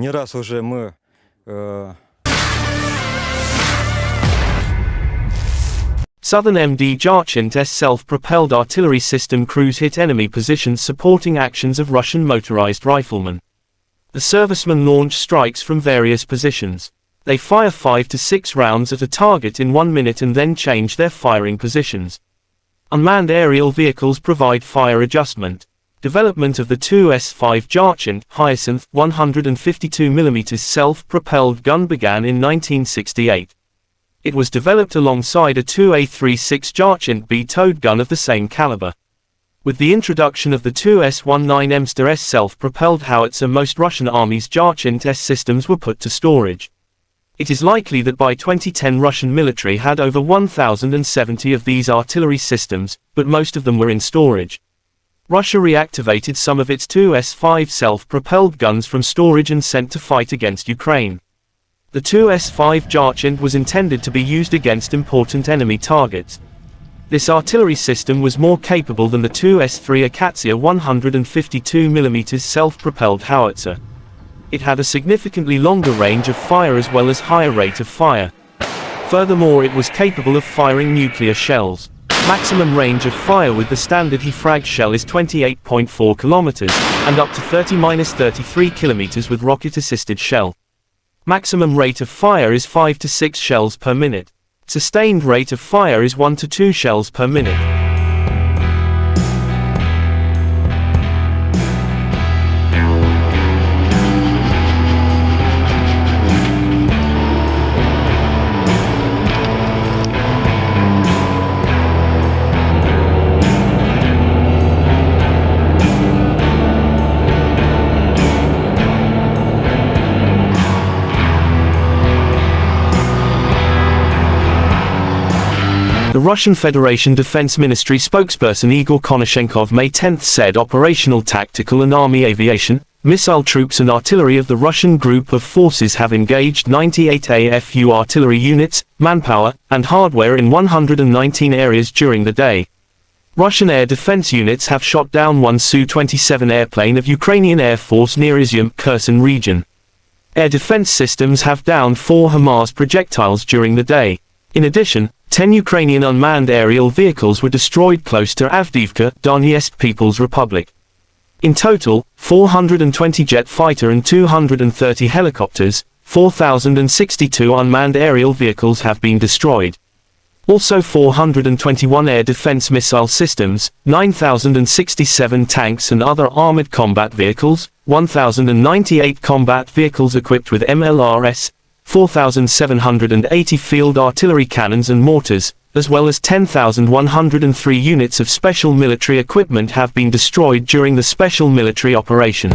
Не раз уже мы Southern MD Giatsint-S self-propelled artillery system crews hit enemy positions supporting actions of Russian motorized riflemen. The servicemen launch strikes from various positions. They fire 5 to 6 rounds at a target in 1 minute and then change their firing positions. Unmanned aerial vehicles provide fire adjustment. Development of the 2S-5 Giatsint-S 152mm self-propelled gun began in 1968. It was developed alongside a 2A36 Giatsint-B towed gun of the same caliber. With the introduction of the 2S-19M self-propelled howitzer, most Russian armies' Giatsint-S systems were put to storage. It is likely that by 2010 Russian military had over 1,070 of these artillery systems, but most of them were in storage. Russia reactivated some of its 2S-5 self-propelled guns from storage and sent to fight against Ukraine. The 2S-5 Giatsint was intended to be used against important enemy targets. This artillery system was more capable than the 2S-3 Akatsiya 152mm self-propelled howitzer. It had a significantly longer range of fire as well as higher rate of fire. Furthermore, it was capable of firing nuclear shells. Maximum range of fire with the standard He-Frag shell is 28.4 km, and up to 30-33 km with rocket-assisted shell. Maximum rate of fire is 5 to 6 shells per minute. Sustained rate of fire is 1 to 2 shells per minute. The Russian Federation Defense Ministry spokesperson Igor Konashenkov May 10 said operational tactical and army aviation, missile troops and artillery of the Russian group of forces have engaged 98 AFU artillery units, manpower, and hardware in 119 areas during the day. Russian air defense units have shot down one Su-27 airplane of Ukrainian Air Force near Izyum, Kherson region. Air defense systems have downed 4 HIMARS projectiles during the day. In addition, 10 Ukrainian unmanned aerial vehicles were destroyed close to Avdiivka, Donetsk People's Republic. In total, 420 jet fighter and 230 helicopters, 4,062 unmanned aerial vehicles have been destroyed. Also 421 air defense missile systems, 9,067 tanks and other armored combat vehicles, 1,098 combat vehicles equipped with MLRS, 4,780 field artillery cannons and mortars, as well as 10,103 units of special military equipment have been destroyed during the special military operation.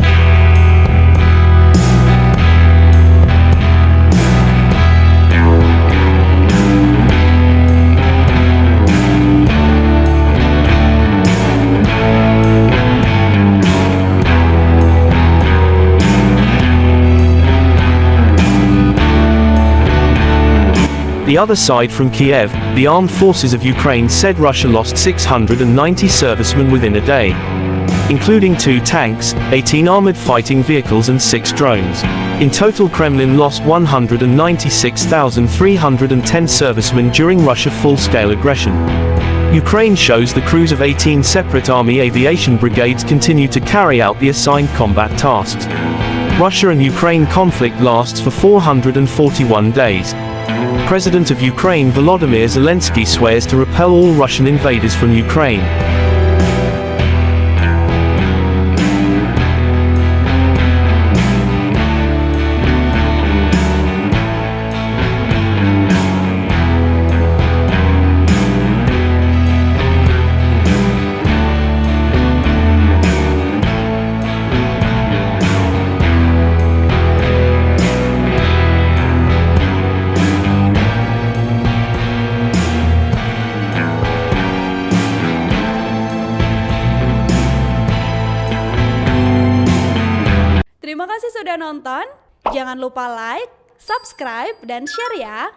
The other side from Kiev, the armed forces of Ukraine said Russia lost 690 servicemen within a day, including 2 tanks, 18 armored fighting vehicles and 6 drones. In total, Kremlin lost 196,310 servicemen during Russia's full-scale aggression. Ukraine shows the crews of 18 separate army aviation brigades continue to carry out the assigned combat tasks. Russia and Ukraine conflict lasts for 441 days. President of Ukraine Volodymyr Zelensky swears to repel all Russian invaders from Ukraine. Terima kasih sudah nonton, jangan lupa like, subscribe, dan share ya!